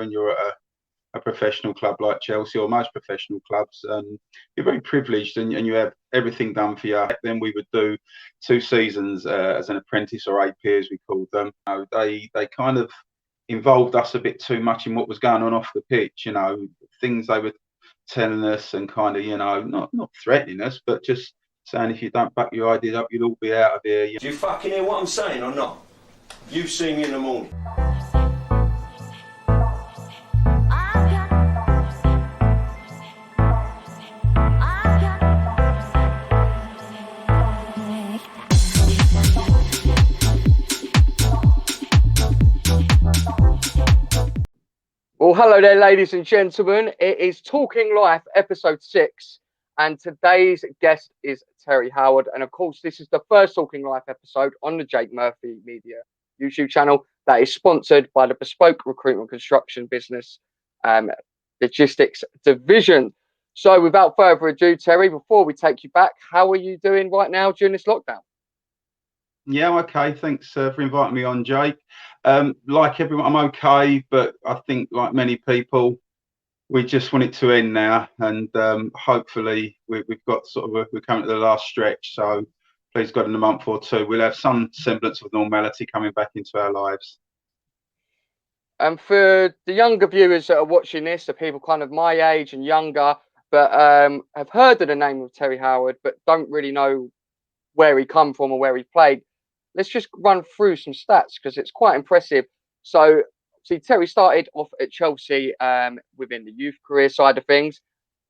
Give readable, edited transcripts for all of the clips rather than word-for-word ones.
when you're at a professional club like Chelsea or most professional clubs, you're very privileged and you have everything done for you. Back then we would do 2 seasons as an apprentice or AP as we called them. They kind of involved us a bit too much in what was going on off the pitch. Things they were telling us and kind of not threatening us, but just saying if you don't back your ideas up, you'll all be out of here. Do you fucking hear what I'm saying or not? You see me in the morning. Well, hello there, ladies and gentlemen. It is Talking Life, episode 6, and today's guest is Terry Howard. And of course, this is the first Talking Life episode on the Jake Murphy Media YouTube channel that is sponsored by the Bespoke Recruitment Construction Business Logistics Division. So without further ado, Terry, before we take you back, how are you doing right now during this lockdown? Yeah, okay. Thanks for inviting me on, Jake. Like everyone, I'm okay, but I think like many people, we just want it to end now, and hopefully we've got we're coming to the last stretch. So please God, in a month or two, we'll have some semblance of normality coming back into our lives. And for the younger viewers that are watching this, the people kind of my age and younger, but have heard of the name of Terry Howard, but don't really know where he come from or where he played. Let's just run through some stats because it's quite impressive. So, see, Terry started off at Chelsea within the youth career side of things.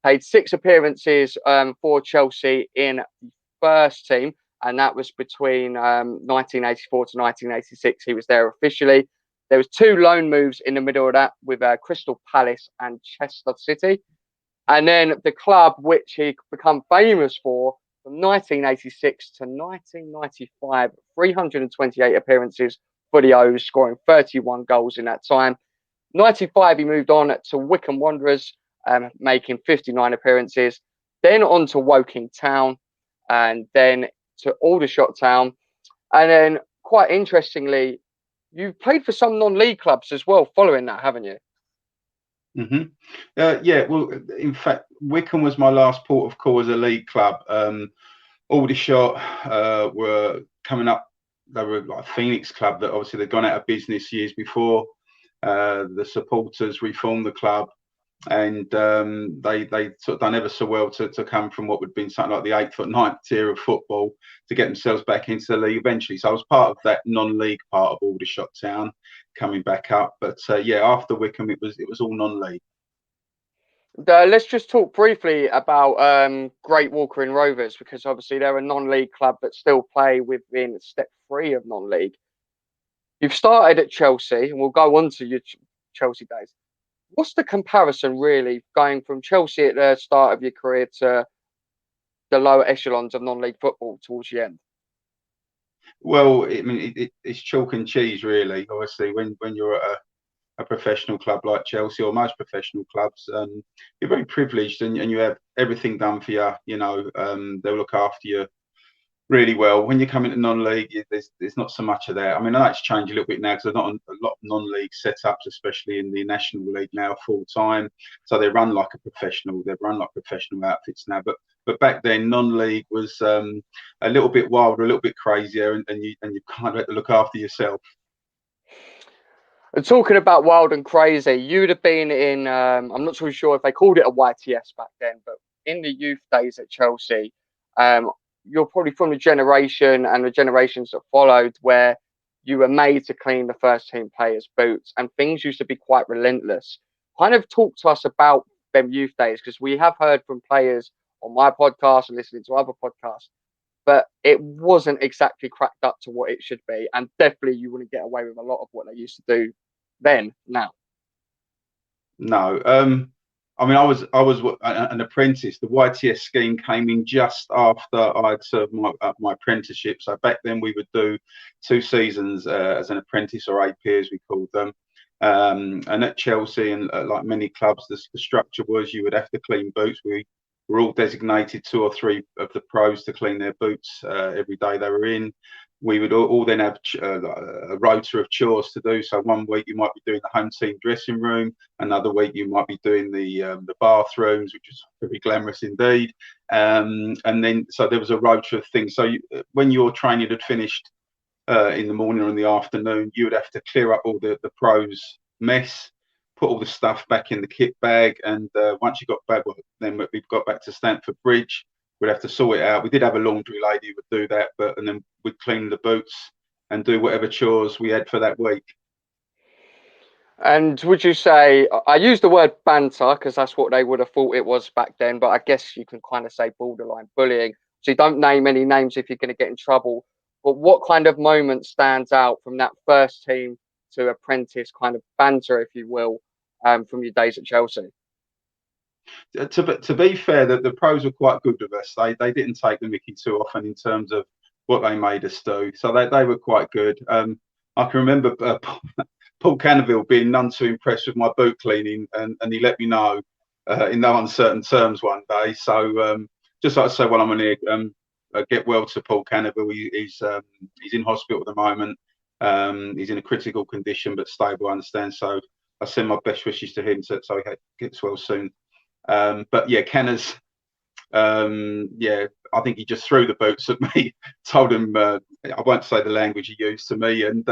Played 6 appearances for Chelsea in the first team, and that was between 1984 to 1986. He was there officially. There was 2 loan moves in the middle of that with Crystal Palace and Chester City. And then the club, which he became famous for, from 1986 to 1995, 328 appearances for the O's, scoring 31 goals in that time. 95, he moved on to Wycombe Wanderers, making 59 appearances. Then on to Woking Town, and then to Aldershot Town. And then, quite interestingly, you've played for some non-league clubs as well following that, haven't you? Yeah, well, in fact, Wycombe was my last port of call as a league club. Aldershot were coming up. They were like a Phoenix club that obviously they'd gone out of business years before. The supporters reformed the club, and they sort of done ever so well to come from what would have been something like the 8th or 9th tier of football to get themselves back into the league eventually. So I was part of that non-league part of Aldershot Town coming back up. But yeah, after Wycombe, it was all non-league. Let's just talk briefly about Great Walker Rovers, because obviously they're a non-league club but still play within step 3 of non-league. You've started at Chelsea, and we'll go on to your Chelsea days. What's the comparison really going from Chelsea at the start of your career to the lower echelons of non-league football towards the end? Well, I mean, it's chalk and cheese, really. Obviously, when you're at a professional club like Chelsea or most professional clubs, you're very privileged and you have everything done for you. They'll look after you really well. When you come into non-league, there's not so much of that. I mean, I know it's changed a little bit now because there's not a lot of non-league setups, especially in the National League now, full time. So they run like a professional. They run like professional outfits now. But back then, non-league was a little bit wilder, a little bit crazier, and you kind of had to look after yourself. And talking about wild and crazy, you'd have been in, I'm not too sure if they called it a YTS back then, but in the youth days at Chelsea, you're probably from the generation and the generations that followed where you were made to clean the first team players' boots, and things used to be quite relentless. Kind of talk to us about them youth days, because we have heard from players on my podcast and listening to other podcasts, but it wasn't exactly cracked up to what it should be, and definitely you wouldn't get away with a lot of what they used to do then. Now, no. I mean, I was an apprentice. The YTS scheme came in just after I'd served my apprenticeship. So back then we would do 2 seasons as an apprentice or AP as we called them. And at Chelsea and like many clubs, the structure was you would have to clean boots. We were all designated 2 or 3 of the pros to clean their boots every day they were in. we would all then have like a rota of chores to do. So one week you might be doing the home team dressing room, another week you might be doing the bathrooms, which is very glamorous indeed. And then so there was a rota of things. So when your training had finished in the morning or in the afternoon, you would have to clear up all the pros' mess, put all the stuff back in the kit bag, and once you got back, well, then we got back to Stamford Bridge. We'd have to sort it out. We did have a laundry lady who would do that, and then we'd clean the boots and do whatever chores we had for that week. And would you say, I use the word banter because that's what they would have thought it was back then, but I guess you can kind of say borderline bullying. So you don't name any names if you're going to get in trouble. But what kind of moment stands out from that first team to apprentice kind of banter, if you will, from your days at Chelsea? To be fair, the pros were quite good with us. They didn't take the mickey too often in terms of what they made us do. So they were quite good. I can remember Paul Canaville being none too impressed with my boot cleaning, and he let me know in no uncertain terms one day. So just like I say, while I'm on here, get well to Paul Canaville. He's in hospital at the moment. He's in a critical condition but stable, I understand. So I send my best wishes to him so he gets well soon. But yeah, Kenner's, yeah, I think he just threw the boots at me, told him, I won't say the language he used to me, and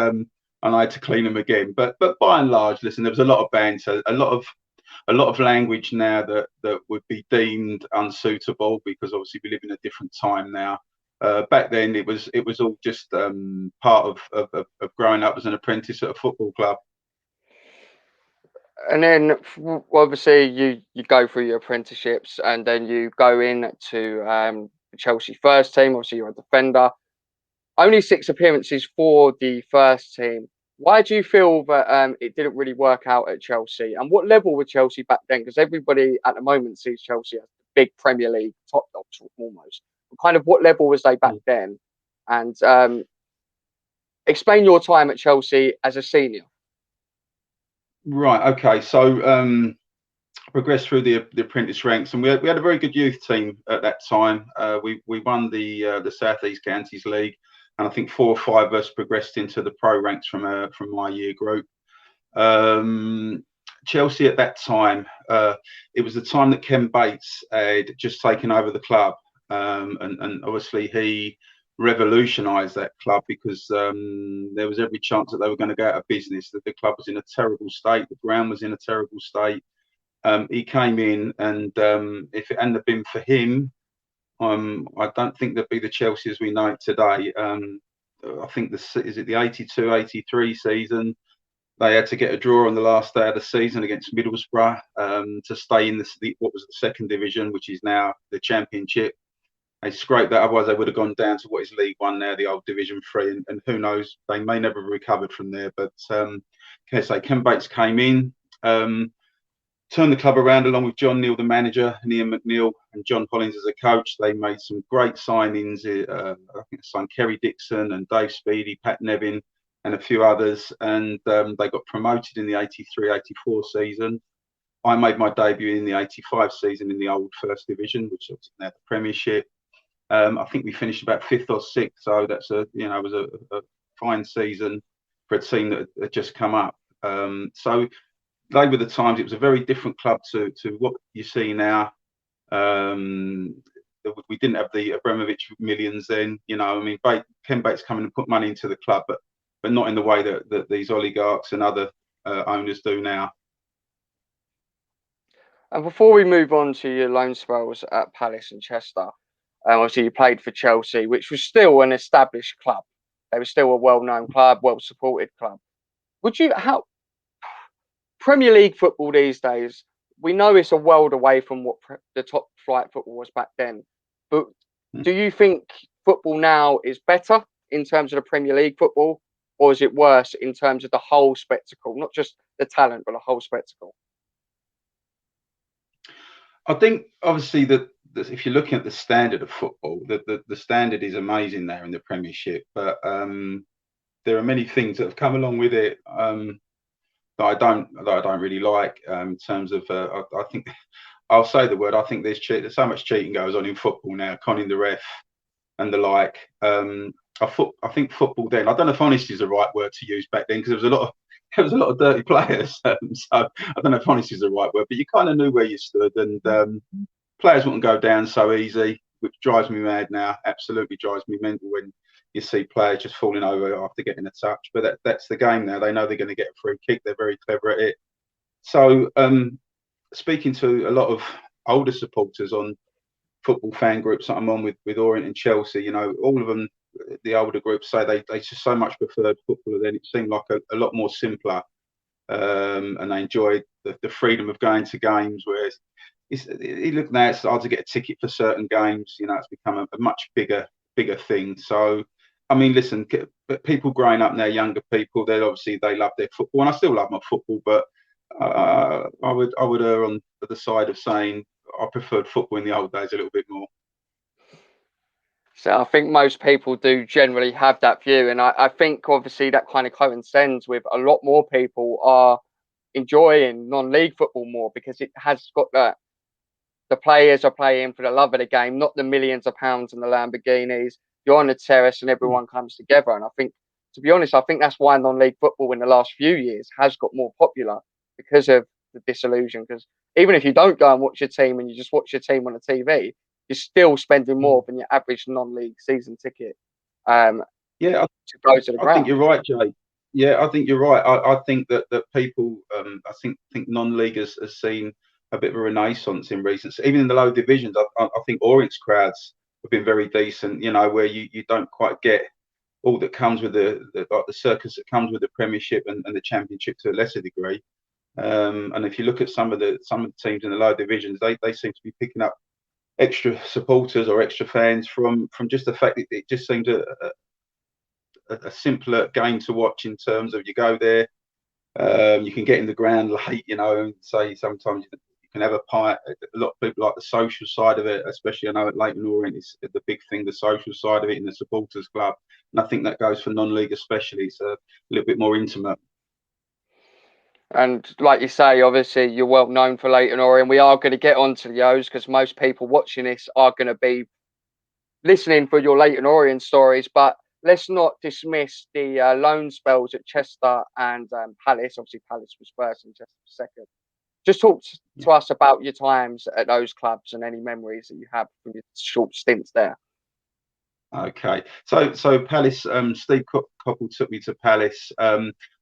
I had to clean them again. But by and large, listen, there was a lot of banter, a lot of language now that would be deemed unsuitable because obviously we live in a different time now. Back then, it was all just part of growing up as an apprentice at a football club. And then obviously you go through your apprenticeships and then you go in to the Chelsea first team. Obviously you're a defender. Only 6 appearances for the first team. Why do you feel that it didn't really work out at Chelsea? And what level were Chelsea back then? Because everybody at the moment sees Chelsea as the big Premier League top dogs almost. But kind of what level was they back then? And explain your time at Chelsea as a senior. Right. Okay. So progressed through the apprentice ranks, and we had a very good youth team at that time. We won the South East Counties League, and I think 4 or 5 of us progressed into the pro ranks from my year group. Chelsea at that time, it was the time that Ken Bates had just taken over the club, and obviously he revolutionised that club because there was every chance that they were going to go out of business, that the club was in a terrible state, the ground was in a terrible state. He came in, and if it hadn't been for him, I don't think there'd be the Chelsea as we know it today. I think is it the 82-83 season, they had to get a draw on the last day of the season against Middlesbrough to stay in what was the second division, which is now the Championship. They scraped that, otherwise they would have gone down to what is League One now, the old Division 3, and who knows, they may never have recovered from there. But Ken Bates came in, turned the club around along with John Neal, the manager, and Ian McNeil and John Hollins as a coach. They made some great signings. I think they signed Kerry Dixon and Dave Speedy, Pat Nevin, and a few others. And they got promoted in the 83-84 season. I made my debut in the 85 season in the old First Division, which is now the Premiership. I think we finished about 5th or 6th, so that's was a fine season for a team that had just come up. So they were the times. It was a very different club to what you see now. We didn't have the Abramovich millions then. Ken Bates come in and put money into the club, but not in the way that these oligarchs and other owners do now. And before we move on to your loan spells at Palace and Chester, obviously you played for Chelsea, which was still an established club. They were still a well-known club, well-supported club. How Premier League football these days, we know it's a world away from what the top flight football was back then. But do you think football now is better in terms of the Premier League football, or is it worse in terms of the whole spectacle, not just the talent, but the whole spectacle? I think obviously that if you're looking at the standard of football, the standard is amazing there in the Premiership, but there are many things that have come along with it that I don't really like in terms of. I think I'll say the word. I think there's so much cheating goes on in football now, conning the ref and the like. I think football then. I don't know if honesty is the right word to use back then, because there was a lot of there was a lot of dirty players. So I don't know if honesty is the right word, but you kind of knew where you stood, and players wouldn't go down so easy, which drives me mad now. Absolutely drives me mental when you see players just falling over after getting a touch. But that's the game now. They know they're going to get a free kick. They're very clever at it. So speaking to a lot of older supporters on football fan groups that I'm on with Orient and Chelsea, you know, all of them, the older groups say they just so much preferred football. Then it seemed like a lot more simpler, and they enjoyed the freedom of going to games. Whereas you look now, it's hard to get a ticket for certain games. You know, it's become a much bigger thing. So, I mean, listen, but people growing up now, younger people, they love their football, and I still love my football, but I would err on the side of saying I preferred football in the old days a little bit more. So I think most people do generally have that view, and I think obviously that kind of coincides with a lot more people are enjoying non-league football more because it has got that the players are playing for the love of the game, not the millions of pounds and the Lamborghinis. You're on the terrace and everyone comes together, and I think, to be honest, I think that's why non-league football in the last few years has got more popular because of the disillusion. Because even if you don't go and watch your team and you just watch your team on the TV, you're still spending more than your average non-league season ticket Yeah, to go to the I think ground. you're right, Jay. Yeah, I think you're right. I think that people, I think non-league has seen a bit of a renaissance in recent, even in the low divisions. I think Orient's crowds have been very decent. You know, where you don't quite get all that comes with like the circus that comes with the Premiership and the Championship to a lesser degree. And if you look at some of the teams in the low divisions, they seem to be picking up extra supporters or extra fans from just the fact that it just seems a simpler game to watch in terms of you go there, you can get in the ground late, you know, and say sometimes you can have a pint. A lot of people like the social side of it, especially I know at Leyton Orient is the big thing, the social side of it in the supporters club, and I think that goes for non-league especially. It's a little bit more intimate. And like you say, obviously you're well known for Leyton Orient. We are going to get onto the O's because most people watching this are going to be listening for your Leyton Orient stories, but let's not dismiss the loan spells at Chester and Palace. Obviously, Palace was first and Chester was second. Just talk to us about your times at those clubs and any memories that you have from your short stints there. Okay, so Palace, Steve Coppell took me to Palace.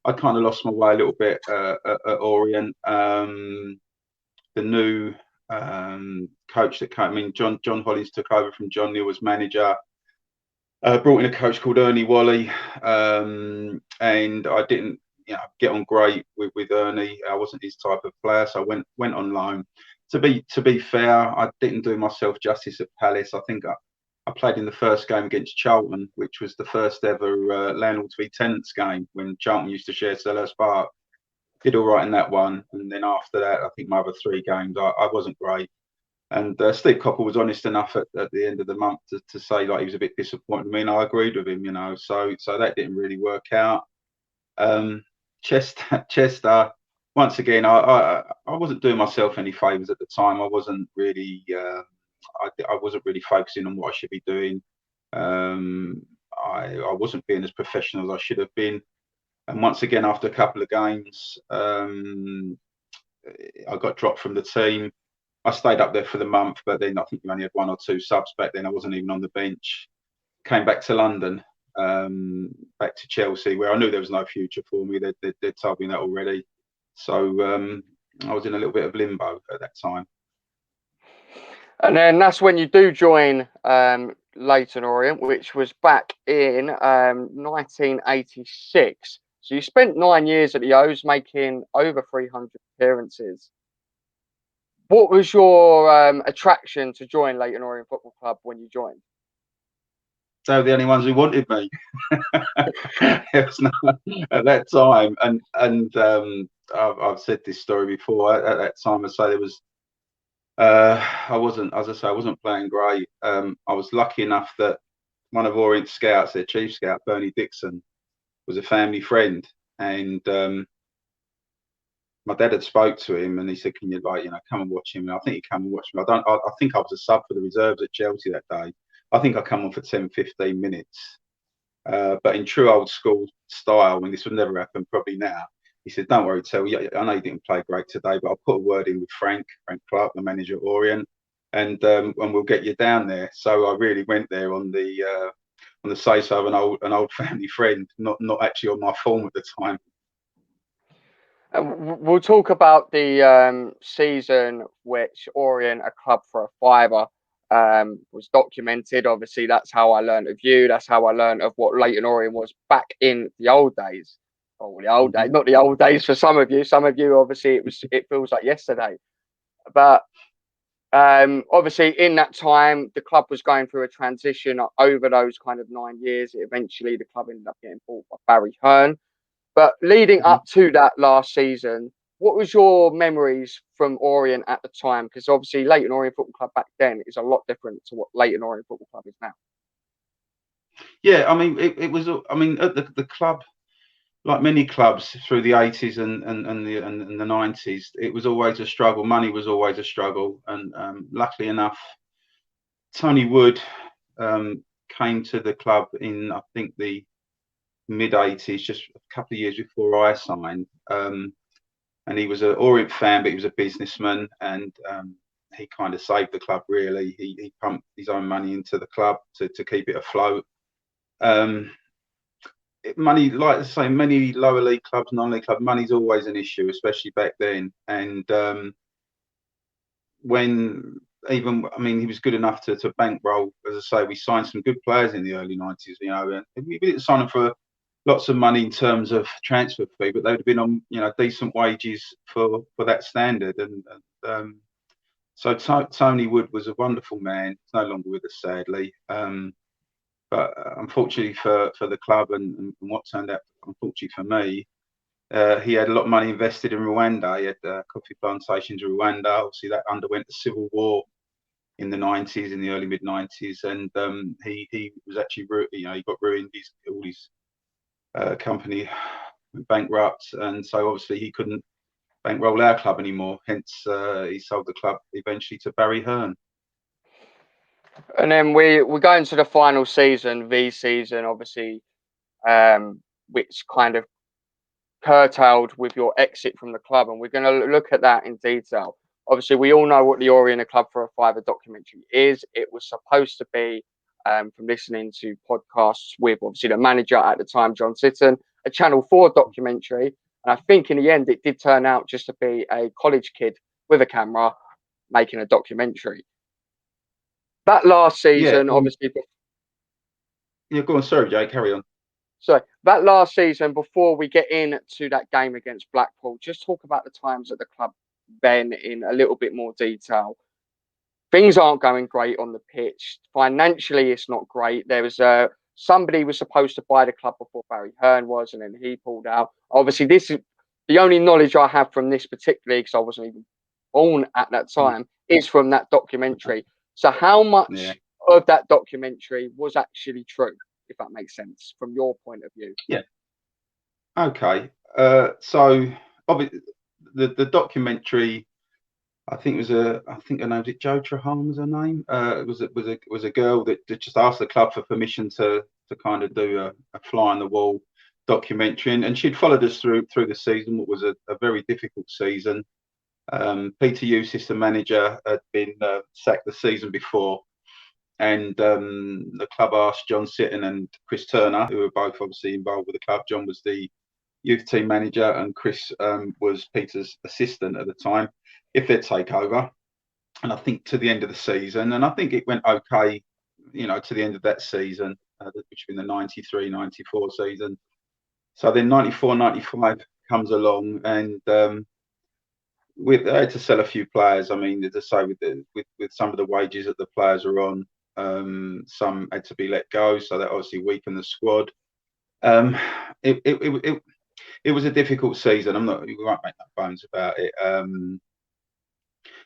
I kind of lost my way a little bit at Orient. The new coach that came, I mean, John Hollins took over from John Neal as manager. Brought in a coach called Ernie Wally, and I didn't, get on great with Ernie. I wasn't his type of player, so I went on loan. To be fair, I didn't do myself justice at Palace. I think I played in the first game against Charlton, which was the first ever landlords v tenants game when Charlton used to share Selhurst Park. Did all right in that one, and then after that, I think my other three games, I wasn't great. And Steve Coppell was honest enough at the end of the month to say like he was a bit disappointed with me, and I agreed with him, So that didn't really work out. Chester, once again, I wasn't doing myself any favours at the time. I wasn't really I wasn't really focusing on what I should be doing. I wasn't being as professional as I should have been. And once again, after a couple of games, I got dropped from the team. I stayed up there for the month, but then I think we only had one or two subs back then. I wasn't even on the bench. Came back to London, back to Chelsea, where I knew there was no future for me. They'd told me that already. So I was in a little bit of limbo at that time. And then that's when you do join Leyton Orient, which was back in 1986. So you spent 9 years at the O's, making over 300 appearances. What was your attraction to join Leyton Orient Football Club when you joined? They were the only ones who wanted me. It was not, at that time, and I've said this story before. At that time, I say there was. I wasn't, as I say, I wasn't playing great. I was lucky enough that one of Orient scouts, their chief scout, Bernie Dixon, was a family friend, and my dad had spoke to him, and he said, "Can you come and watch him?" And I think he come and watch me. I think I was a sub for the reserves at Chelsea that day. I think I come on for 10, 15 minutes, But in true old school style, and this would never happen probably now, he said, "Don't worry, Tel. Yeah, I know you didn't play great today, but I'll put a word in with Frank Clark, the manager at Orient, and we'll get you down there." So I really went there on the say so of an old family friend, not actually on my form at the time. We'll talk about the season which Orient, a club for a fiver, was documented. Obviously, that's how I learned of you. That's how I learned of what Leyton Orient was back in the old days. Oh, the old days, not the old days for some of you. Some of you, obviously, it feels like yesterday. But obviously, in that time, the club was going through a transition over those kind of 9 years. Eventually, the club ended up getting bought by Barry Hearn. But leading up to that last season, what was your memories from Orient at the time? Because obviously Leyton Orient Football Club back then is a lot different to what Leyton Orient Football Club is now. Yeah, I mean, it was. I mean, at the club, like many clubs through the 80s and the 90s, it was always a struggle. Money was always a struggle, and luckily enough, Tony Wood came to the club in, I think, the mid 80s, just a couple of years before I signed. And he was an Orient fan, but he was a businessman, and he kind of saved the club. Really, he pumped his own money into the club to keep it afloat. Money, like I say, many lower league clubs, non-league clubs, money's always an issue, especially back then. And when even, I mean, he was good enough to bankroll. As I say, we signed some good players in the early 90s. You know, and we didn't sign them for lots of money in terms of transfer fee, but they'd have been on, you know, decent wages for that standard. And so Tony Wood was a wonderful man. He's no longer with us, sadly. But unfortunately for the club and what turned out, unfortunately for me, he had a lot of money invested in Rwanda. He had coffee plantations in Rwanda. Obviously, that underwent the civil war in the 90s, in the early mid 90s, and he was actually, you know, he got ruined. All his company went bankrupt, and so obviously he couldn't bankroll our club anymore. Hence, he sold the club eventually to Barry Hearn. And then we go into the final season, V season, obviously, which kind of curtailed with your exit from the club, and we're going to look at that in detail. Obviously, we all know what the Orient Club for a Fiver documentary is. It was supposed to be, from listening to podcasts with obviously the manager at the time, John Sitton, a Channel 4 documentary. And I think in the end, it did turn out just to be a college kid with a camera making a documentary. That last season, obviously. Yeah, go on. Sorry, Jay, carry on. So that last season, before we get into that game against Blackpool, just talk about the times at the club then in a little bit more detail. Things aren't going great on the pitch. Financially, it's not great. There was somebody was supposed to buy the club before Barry Hearn was, and then he pulled out. Obviously, this is the only knowledge I have from this particularly, because I wasn't even born at that time, is from that documentary. So how much of that documentary was actually true, if that makes sense, from your point of view? Yeah. Okay. So obviously, the documentary, I think her name was Jo Trahan was her name. It was a girl that just asked the club for permission to kind of do a fly on the wall documentary, and she'd followed us through the season. What was a very difficult season. Peter Eustace, the manager, had been sacked the season before, and the club asked John Sitton and Chris Turner, who were both obviously involved with the club. John was the youth team manager, and Chris was Peter's assistant at the time, if they'd take over. And I think to the end of the season, and I think it went okay, you know, to the end of that season, which had been the 93-94 season. So then 94-95 comes along, and we had to sell a few players. I mean, to say with some of the wages that the players are on, some had to be let go, so that obviously weakened the squad. It was a difficult season. We won't make no bones about it.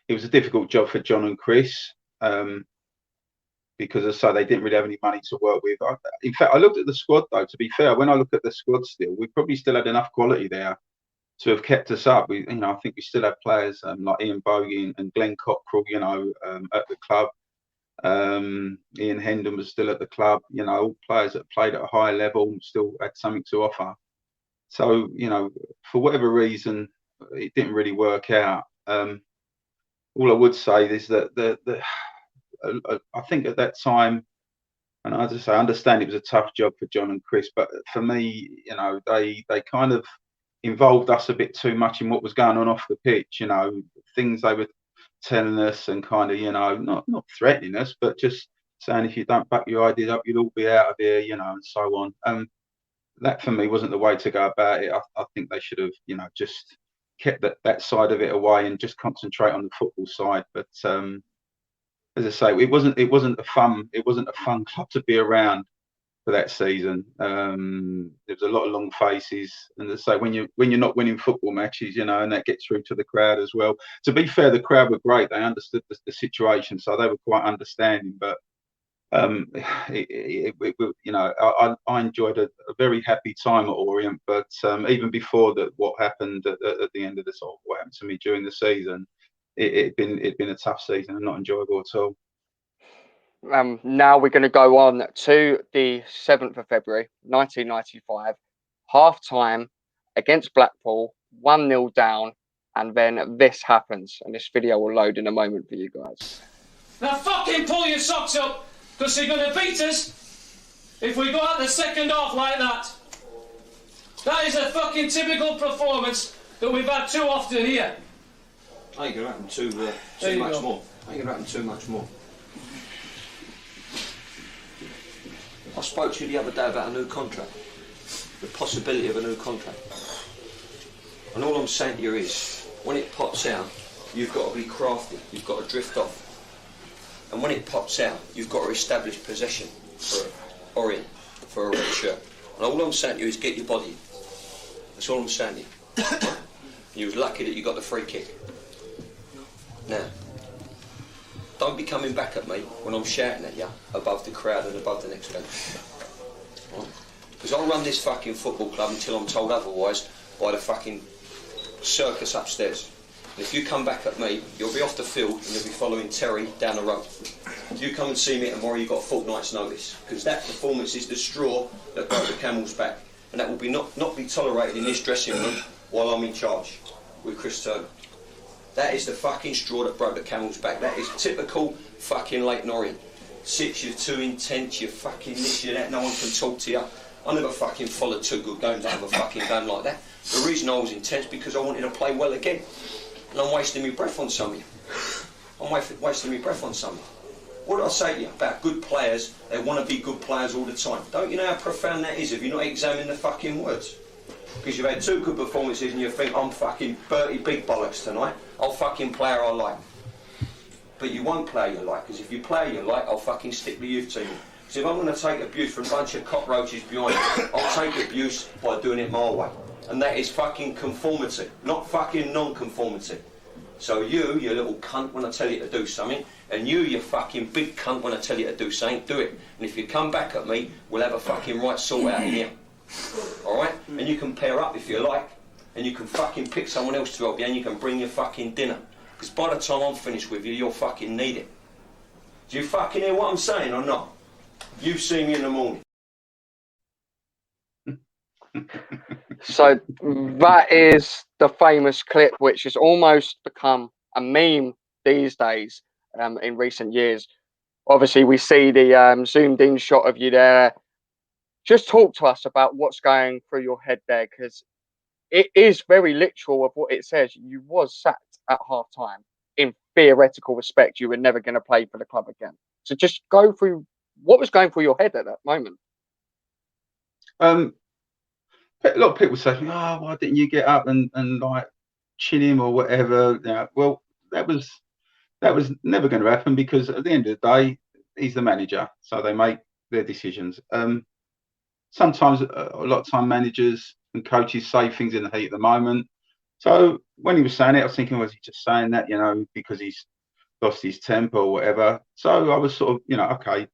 It was a difficult job for John and Chris, because as I say, they didn't really have any money to work with. In fact, I looked at the squad though. To be fair, when I look at the squad still, we probably still had enough quality there to have kept us up. I think we still have players like Ian Bogie and Glenn Cockrell, you know, at the club. Ian Hendon was still at the club. You know, all players that played at a high level still had something to offer. So, you know, for whatever reason, it didn't really work out. All I would say is that I think at that time, and I just say, I understand it was a tough job for John and Chris, but for me, you know, they kind of involved us a bit too much in what was going on off the pitch. You know, things they were telling us and kind of, you know, not threatening us, but just saying if you don't back your ideas up, you'll all be out of here, you know, and so on. That for me wasn't the way to go about it. I think they should have, you know, just kept that side of it away and just concentrate on the football side. But as I say, it wasn't a fun club to be around for that season. There was a lot of long faces, and as I say, when you're not winning football matches, you know, and that gets through to the crowd as well. To be fair, the crowd were great. They understood the situation, so they were quite understanding. But you know, I enjoyed a very happy time at Orient. But even before that, what happened at the end of the sort of what happened to me during the season, it'd been a tough season and not enjoyable at all. Now we're going to go on to the 7th of February, 1995, half time against Blackpool, 1-0 down, and then this happens. And this video will load in a moment for you guys. Now fucking pull your socks up, because they're going to beat us if we go out the second half like that. That is a fucking typical performance that we've had too often here. I ain't going to happen too much more. I ain't going to happen too much more. I spoke to you the other day about a new contract, the possibility of a new contract. And all I'm saying to you is, when it pops out, you've got to be crafty, you've got to drift off. And when it pops out, you've got to establish possession for Orient, for a red shirt. And all I'm saying to you is get your body. That's all I'm saying to you. You was lucky that you got the free kick. Now, don't be coming back at me when I'm shouting at you above the crowd and above the next bench. Because I'll run this fucking football club until I'm told otherwise by the fucking circus upstairs. And if you come back at me, you'll be off the field and you'll be following Terry down the road. If you come and see me tomorrow, you've got a fortnight's notice. Because that performance is the straw that broke the camel's back. And that will be not be tolerated in this dressing room while I'm in charge with Chris Turner. That is the fucking straw that broke the camel's back. That is typical fucking Leyton Orient. Six, you're too intense, you're fucking this, you're that, no one can talk to you. I never fucking followed two good games out of a fucking game like that. The reason I was intense because I wanted to play well again. And I'm wasting my breath on some of you. I'm wasting my breath on some of you. What did I say to you about good players? They want to be good players all the time. Don't you know how profound that is if you're not examining the fucking words? Because you've had two good performances and you think, I'm fucking Bertie Big Bollocks tonight. I'll fucking play her I like. But you won't play you like, because if you play you like, I'll fucking stick the youth team in. Because if I'm going to take abuse from a bunch of cockroaches behind me, I'll take abuse by doing it my way. And that is fucking conformity, not fucking non-conformity. So you little cunt, when I tell you to do something, and you fucking big cunt, when I tell you to do something, do it. And if you come back at me, we'll have a fucking right sort out in here. Alright? And you can pair up if you like, and you can fucking pick someone else to help you, and you can bring your fucking dinner. Because by the time I'm finished with you, you'll fucking need it. Do you fucking hear what I'm saying or not? You see me in the morning. So that is the famous clip, which has almost become a meme these days in recent years. Obviously, we see the zoomed in shot of you there. Just talk to us about what's going through your head there, because it is very literal of what it says. You was sacked at half time. In theoretical respect, you were never going to play for the club again. So just go through what was going through your head at that moment. A lot of people say, "Oh, why didn't you get up and like chin him or whatever?" Yeah, well, that was never going to happen, because at the end of the day, he's the manager, so they make their decisions. Sometimes, a lot of time, managers and coaches say things in the heat of the moment. So when he was saying it, I was thinking, was he just saying that, you know, because he's lost his temper or whatever? So I was sort of, you know, okay,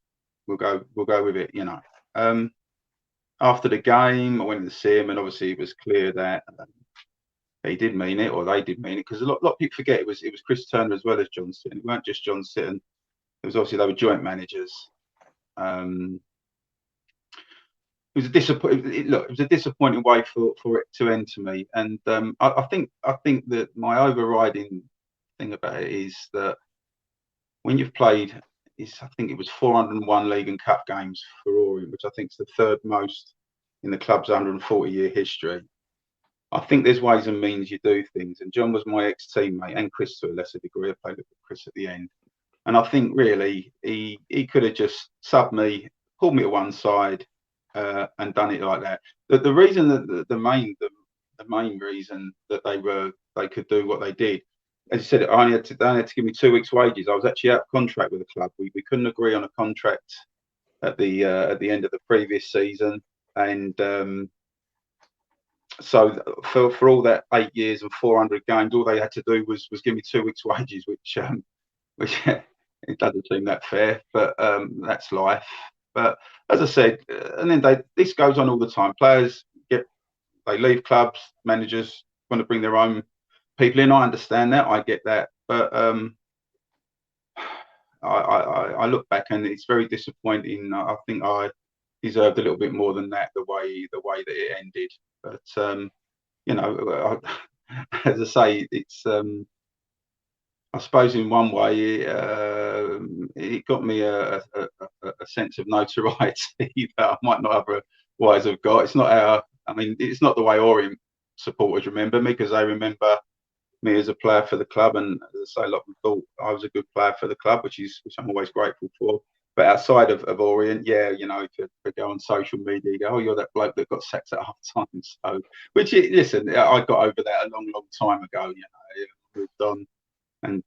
we'll go with it, you know. After the game, I went to see him, and obviously it was clear that he did mean it, or they did mean it, because a lot of people forget it was Chris Turner as well as John Sitton. It weren't just John Sitton was obviously they were joint managers. It was a disappointing way for it to end to me, and I think that my overriding thing about it is that when you've played, I think it was 401 league and cup games for Orient, which I think is the third most in the club's 140-year history. I think there's ways and means you do things, and John was my ex-teammate, and Chris to a lesser degree. I played with Chris at the end, and I think really he could have just subbed me, pulled me to one side, and done it like that. The reason that the main reason that they could do what they did, as you said, they only had to give me 2 weeks' wages. I was actually out of contract with the club. We couldn't agree on a contract at the end of the previous season, and so for all that 8 years and 400 games, all they had to do was give me 2 weeks' wages, which it doesn't seem that fair, but that's life. But as I said, and then this goes on all the time. Players they leave clubs, managers want to bring their own people in. I understand that, I get that, but I look back and it's very disappointing. I think I deserved a little bit more than that, the way that it ended. But you know, as I say, it's I suppose in one way it got me a sense of notoriety that I might not otherwise have got. It's not it's not the way Orient supporters remember me, because they remember me as a player for the club, and as I say, a lot of them thought I was a good player for the club, which I'm always grateful for. But outside of Orient, yeah, you know, if you go on social media, you go, oh, you're that bloke that got sacked at half time. So, listen, I got over that a long time ago. You know, moved on. And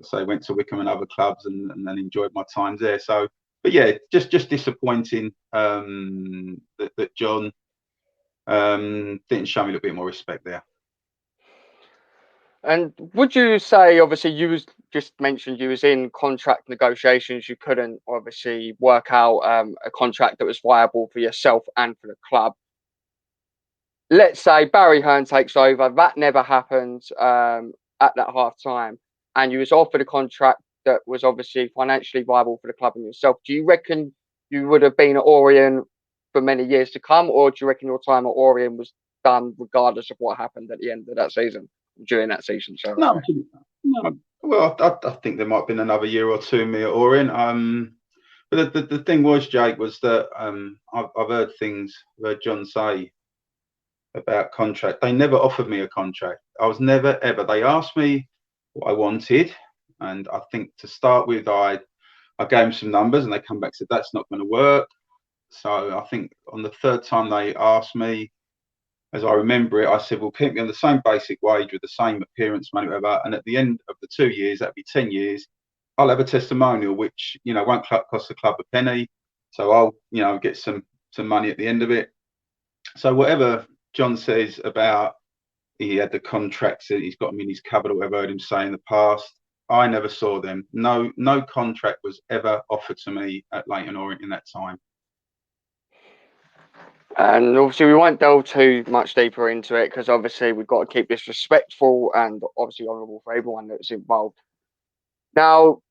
so I went to Wickham and other clubs and then enjoyed my times there. So, but yeah, just disappointing that John didn't show me a little bit more respect there. And would you say, obviously, you just mentioned you was in contract negotiations, you couldn't obviously work out a contract that was viable for yourself and for the club. Let's say Barry Hearn takes over, that never happened at that half time, and you was offered a contract that was obviously financially viable for the club and yourself. Do you reckon you would have been at Orient for many years to come, or do you reckon your time at Orient was done regardless of what happened at the end of that season, during that season? No. Well, I think there might have been another year or two me at Orient. But the thing was, Jake, was that I've heard John say about contract. They never offered me a contract. I was never ever. They asked me what I wanted, and I think to start with, I gave them some numbers, and they come back and said that's not going to work. So I think on the third time they asked me, as I remember it, I said, well, keep me on the same basic wage with the same appearance money, whatever. And at the end of the 2 years, that'd be 10 years, I'll have a testimonial, which, you know, won't cost the club a penny. So I'll, you know, get some money at the end of it. So whatever John says about he had the contracts, he's got them in his cupboard, or whatever I heard him say in the past, I never saw them. No contract was ever offered to me at Leyton Orient in that time. And obviously we won't delve too much deeper into it, because obviously we've got to keep this respectful and obviously honourable for everyone that's involved. Now,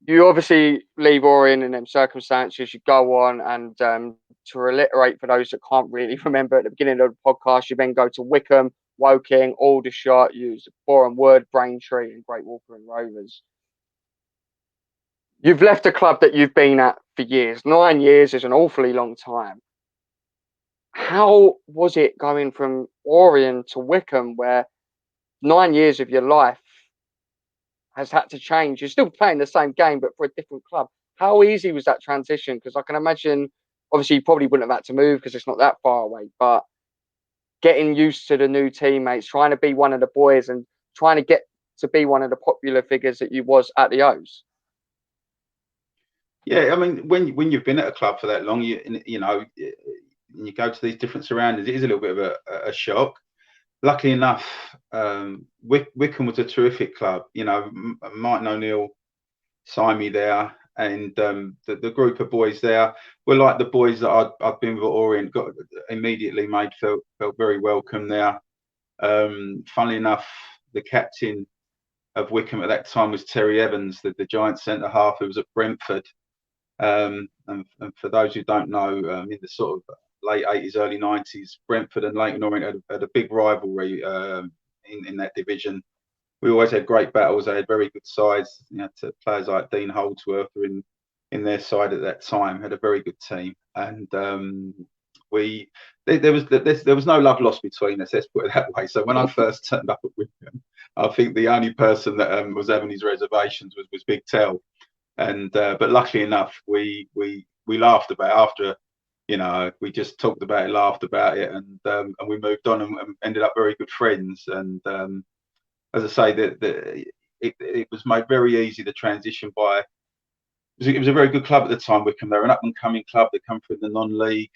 you obviously leave Orient in them circumstances. You go on, and to reiterate for those that can't really remember, at the beginning of the podcast, you then go to Wickham, Woking, Aldershot, use Boreham Wood, Braintree, and Great Walker Rovers. You've left a club that you've been at for years. 9 years is an awfully long time. How was it going from Orient to Wickham, where 9 years of your life has had to change? You're still playing the same game, but for a different club. How easy was that transition? Because I can imagine, obviously, you probably wouldn't have had to move because it's not that far away, but getting used to the new teammates, trying to be one of the boys and trying to get to be one of the popular figures that you was at the O's. Yeah, I mean, when you've been at a club for that long, you know, you go to these different surroundings, it is a little bit of a shock. Luckily enough, Wickham was a terrific club. You know, Martin O'Neill signed me there, and the group of boys there were like the boys that I'd been with at Orient. Got immediately felt very welcome there. Funnily enough, the captain Wycombe at that time was Terry Evans, the giant centre half who was at Brentford. And for those who don't know, in the sort of late 80s, early 90s, Brentford and Leyton Orient had a big rivalry in that division. We always had great battles. They had very good sides. To players like Dean Holdsworth were in their side at that time. Had a very good team, and there was no love lost between us. Let's put it that way. So when I first turned up at Wycombe, I think the only person that was having his reservations was Big Tel, and but luckily enough, we laughed about it after. We just talked about it, laughed about it, and we moved on and ended up very good friends. And as I say, it was made very easy to transition by. It was a very good club at the time, Wycombe. They were an up-and-coming club that come through the non-league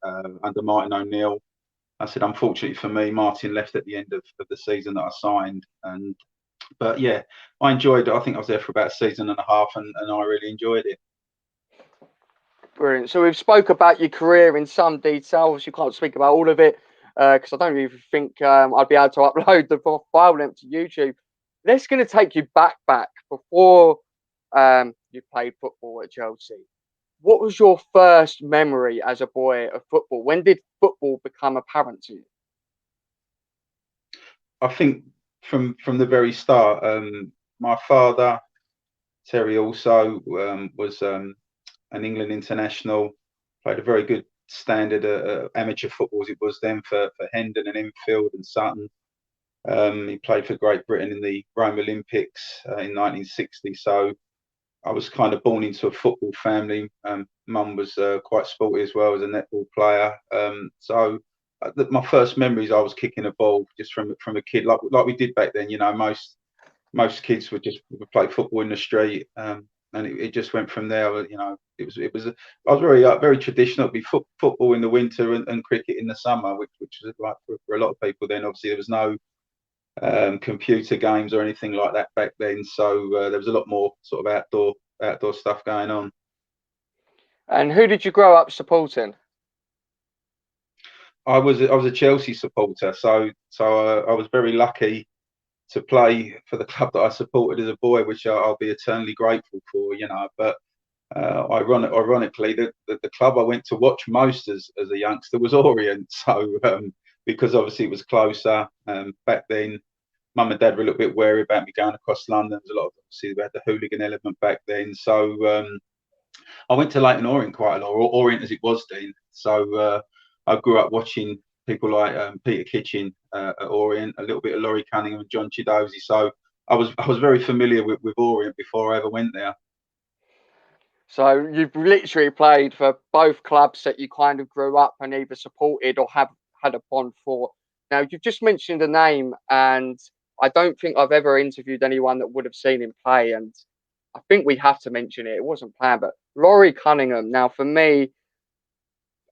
under Martin O'Neill. I said, unfortunately for me, Martin left at the end of the season that I signed. But yeah, I enjoyed it. I think I was there for about a season and a half, and I really enjoyed it. Brilliant. So we've spoke about your career in some details. You can't speak about all of it because I don't even think I'd be able to upload the file length to YouTube. That's going to take you back before you played football at Chelsea. What was your first memory as a boy of football? When did football become apparent to you? I think from the very start. My father, Terry, also was an England international. Played a very good standard amateur football as it was then for Hendon and Enfield and Sutton. He played for Great Britain in the Rome Olympics in 1960. So I was kind of born into a football family. Mum was quite sporty as well as a netball player. So my first memories, I was kicking a ball just from a kid, like we did back then. Most kids would play football in the street, and it just went from there. It was. I was very traditional. It'd be football in the winter and cricket in the summer, which was like for a lot of people then. Obviously, there was no computer games or anything like that back then, so there was a lot more sort of outdoor stuff going on. And who did you grow up supporting? I was a Chelsea supporter, so I was very lucky to play for the club that I supported as a boy, which I'll be eternally grateful for. But ironically, the club I went to watch most as a youngster was Orient. So because obviously it was closer back then. Mum and Dad were a little bit wary about me going across London. There's a lot of, obviously, we had the hooligan element back then. So I went to Leyton Orient quite a lot, or Orient as it was then. So I grew up watching people like Peter Kitchen at Orient, a little bit of Laurie Cunningham and John Chidozie. So I was very familiar with Orient before I ever went there. So you've literally played for both clubs that you kind of grew up and either supported or have had a bond for. Now, you've just mentioned a name, and I don't think I've ever interviewed anyone that would have seen him play, and I think we have to mention it. It wasn't planned, but Laurie Cunningham. Now, for me,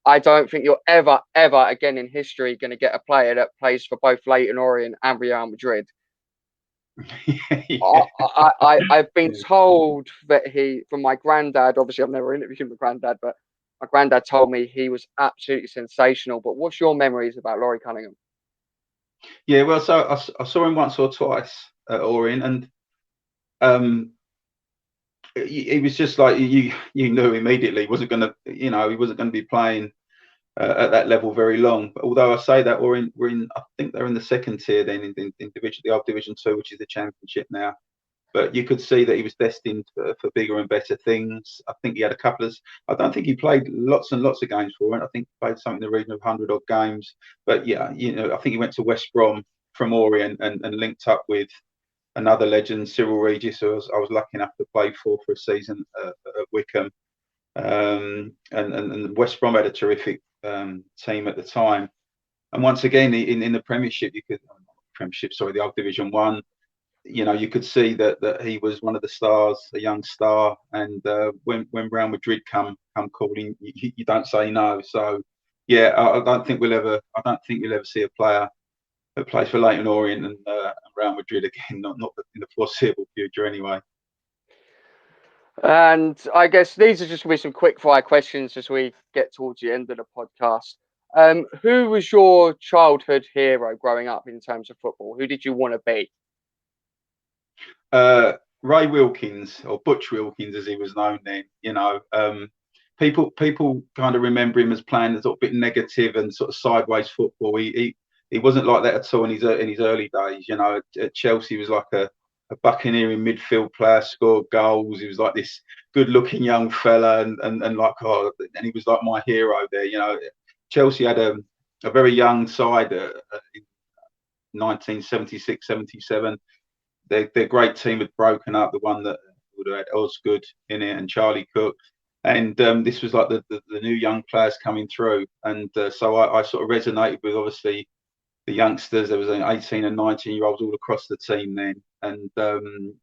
I don't think you're ever again in history going to get a player that plays for both Leyton Orient and Real Madrid. Yeah. I've been told that from my granddad, obviously I've never interviewed my granddad, but my granddad told me he was absolutely sensational. But what's your memories about Laurie Cunningham? Yeah, well, so I saw him once or twice at Orient, and he was just like you knew immediately he wasn't going to be playing at that level very long. But although I say that we're in I think they're in the second tier then in division, the old Division 2, which is the Championship now. But you could see that he was destined for bigger and better things. I think he had a couple of. I don't think he played lots and lots of games for it. I think he played something in the region of 100 odd games. But yeah, I think he went to West Brom from Orient and linked up with another legend, Cyril Regis, who I was lucky enough to play for a season at Wycombe. And West Brom had a terrific team at the time. And once again, in the Premiership, the old Division 1. You could see that he was one of the stars, a young star, and when Real Madrid come calling, you don't say no. So, yeah, I don't think you'll ever see a player that plays for Leyton Orient and Real Madrid again, not in the foreseeable future, anyway. And I guess these are just going to be some quick fire questions as we get towards the end of the podcast. Who was your childhood hero growing up in terms of football? Who did you want to be? Ray Wilkins, or Butch Wilkins as he was known then, people kind of remember him as playing a little bit negative and sort of sideways football. He wasn't like that at all in his early days. At Chelsea, he was like a buccaneering midfield player, scored goals. He was like this good-looking young fella, and like and he was like my hero there. Chelsea had a very young side in 1976, 77. Their great team had broken up. The one that would have had Osgood in it and Charlie Cook, and this was like the new young players coming through. And so I sort of resonated with obviously the youngsters. There was 18 and 19-year-olds all across the team then, and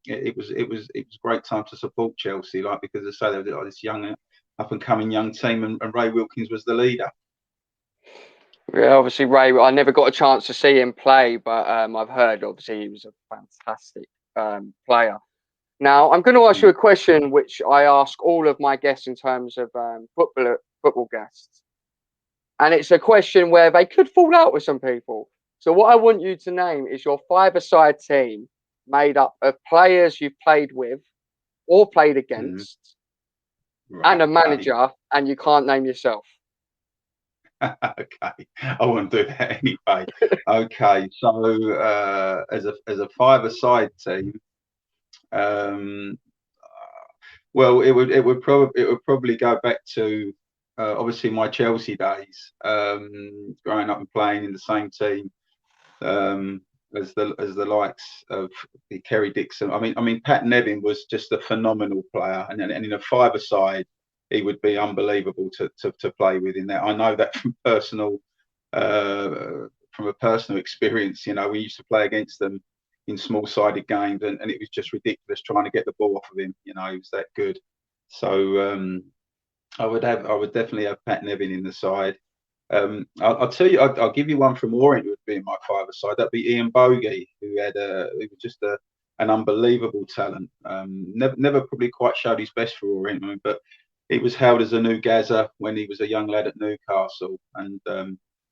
it was a great time to support Chelsea, like, because as I say, they were this young up and coming young team, and Ray Wilkins was the leader. Yeah, obviously Ray, I never got a chance to see him play, but I've heard obviously he was a fantastic player. Now, I'm going to ask you a question which I ask all of my guests in terms of football guests. And it's a question where they could fall out with some people. So what I want you to name is your five-a-side team made up of players you've played with or played against, and a manager, and you can't name yourself. Okay, I wouldn't do that anyway. Okay, so as a five-a-side team, well, it would probably go back to obviously my Chelsea days, growing up and playing in the same team as the likes of the Kerry Dixon. I mean, Pat Nevin was just a phenomenal player, and in a five-a-side, he would be unbelievable to play with in there. I know that from a personal experience. We used to play against them in small-sided games, and it was just ridiculous trying to get the ball off of him. He was that good. So I would definitely have Pat Nevin in the side. I'll tell you, I'll give you one from Orient who would be in my five-a-side. That'd be Ian Bogey, who was just an unbelievable talent. Never probably quite showed his best for Orient, but he was hailed as a new Gaza when he was a young lad at Newcastle, and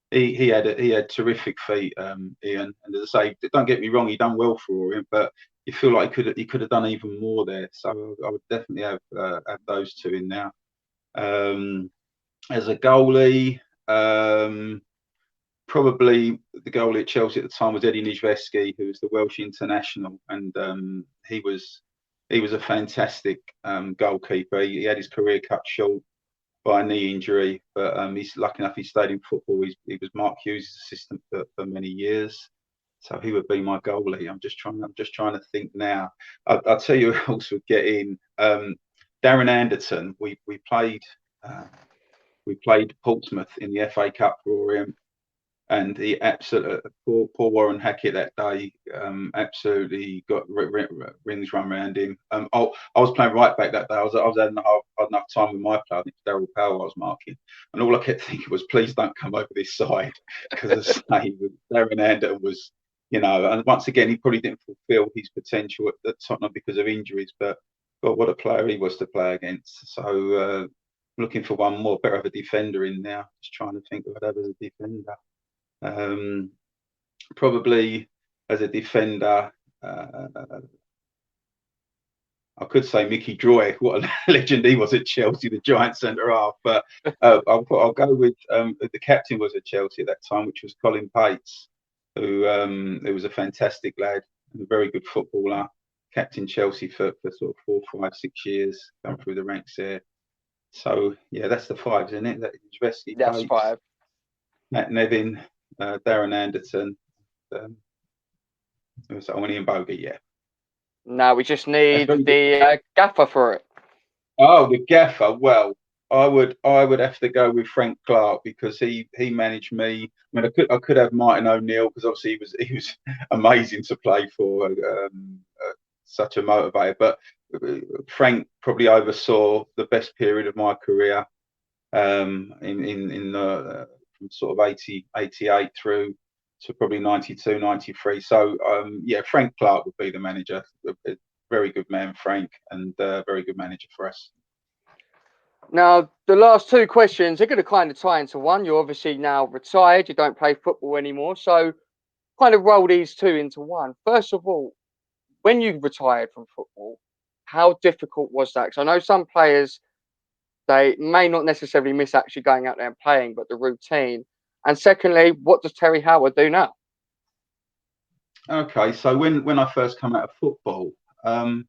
he had terrific feet, Ian. And as I say, don't get me wrong, he done well for Orient, but you feel like he could have done even more there. So I would definitely have those two in now. As a goalie, probably the goalie at Chelsea at the time was Eddie Nijveski, who was the Welsh international, and he was a fantastic goalkeeper. He had his career cut short by a knee injury, but he's lucky enough he stayed in football. He was Mark Hughes' assistant for many years, so he would be my goalie. I'm just trying to think now. I'll tell you who else would get in. Darren Anderton. We played Portsmouth in the FA Cup for Orient, and he absolutely poor Warren Hackett that day absolutely got rings run around him. I was playing right back that day. I was having enough time with my player. It's Daryl Powell I was marking, and all I kept thinking was, please don't come over this side, because Darren Anderton was, and once again he probably didn't fulfil his potential at Tottenham because of injuries, but God, what a player he was to play against. So looking for one more, better of a defender in now. Just trying to think of whatever as a defender. Probably as a defender, I could say Mickey Droy. What a legend he was at Chelsea, the giant centre half. But I'll go with the captain was at Chelsea at that time, which was Colin Pates, who was a fantastic lad and a very good footballer. Captain Chelsea for sort of 4, 5, 6 years, going through the ranks there. So yeah, that's the five, isn't it? That's Pates, 5. Matt Nevin, Darren Anderton, Ian Bogey. Yeah. Now we just need the gaffer for it. Oh, the gaffer. Well, I would have to go with Frank Clark, because he managed me. I mean, I could have Martin O'Neill, because obviously he was amazing to play for, such a motivator. But Frank probably oversaw the best period of my career, in from sort of 88 through to probably 92, 93. So yeah, Frank Clark would be the manager. A very good man, Frank, and a very good manager for us. Now, the last two questions are going to kind of tie into one. You're obviously now retired. You don't play football anymore. So kind of roll these two into one. First of all, when you retired from football, how difficult was that? Because I know some players, they may not necessarily miss actually going out there and playing, but the routine. And secondly, what does Terry Howard do now? Okay, so when I first come out of football, I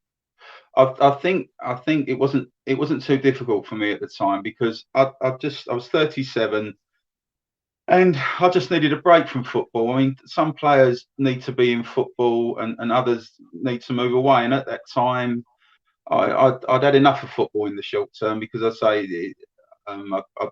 think it wasn't too difficult for me at the time, because I was 37 and I just needed a break from football. I mean, some players need to be in football and others need to move away. And at that time, I'd had enough of football in the short term, because I've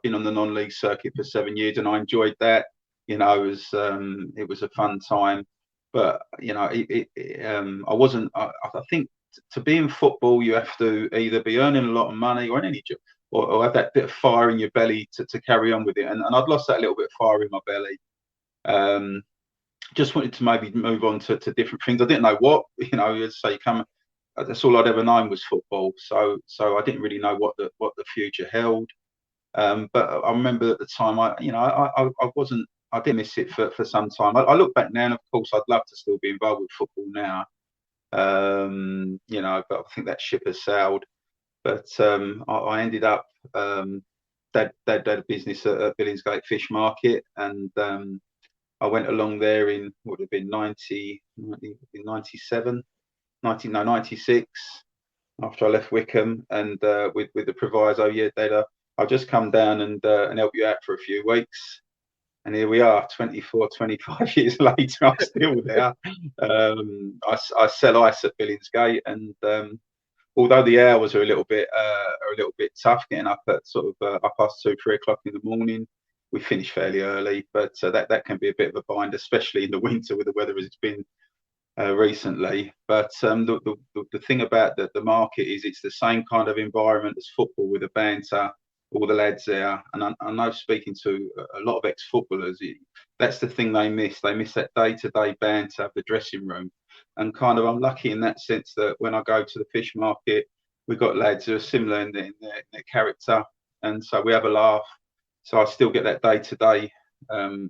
been on the non-league circuit for 7 years and I enjoyed that. You know, it was a fun time, but you know, I wasn't. I think to be in football, you have to either be earning a lot of money or in any job, or have that bit of fire in your belly to carry on with it. And I'd lost that little bit of fire in my belly. Just wanted to maybe move on to different things. I didn't know what, you know, as I say, that's all I'd ever known was football. So I didn't really know what the future held. But I remember at the time, I didn't miss it for some time. I look back now, and of course, I'd love to still be involved with football now. You know, but I think that ship has sailed. But I ended up, Dad had a business at Billingsgate Fish Market, and I went along there in, would have been 97, 96, after I left Wickham, and with the proviso, yeah, I'll just come down and help you out for a few weeks. And here we are, 24, 25 years later, I'm still there. I sell ice at Billingsgate, and although the hours are a little bit tough, getting up at sort of 2:30, 3 o'clock in the morning. We finish fairly early, but that can be a bit of a bind, especially in the winter with the weather as it's been recently. But the thing about the market is it's the same kind of environment as football, with the banter, all the lads there. And I know, speaking to a lot of ex-footballers, that's the thing they miss. They miss that day-to-day banter of the dressing room. And kind of, I'm lucky in that sense that when I go to the fish market, we've got lads who are similar in their character, and so we have a laugh. So I still get that day-to-day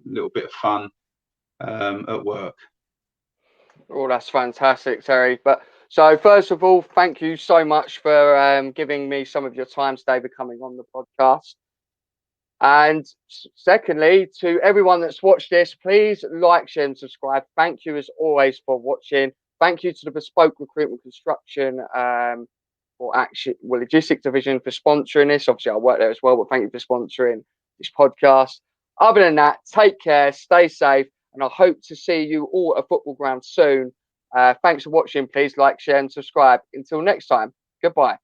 little bit of fun at work. Oh, that's fantastic, Terry. But so first of all, thank you so much for giving me some of your time today for coming on the podcast. And secondly, to everyone that's watched this, please like, share, and subscribe. Thank you as always for watching. Thank you to the Bespoke Recruitment Construction logistics division for sponsoring this. Obviously, I work there as well, but thank you for sponsoring this podcast. Other than that, take care, stay safe, and I hope to see you all at a football ground soon. Thanks for watching. Please like, share, and subscribe. Until next time, goodbye.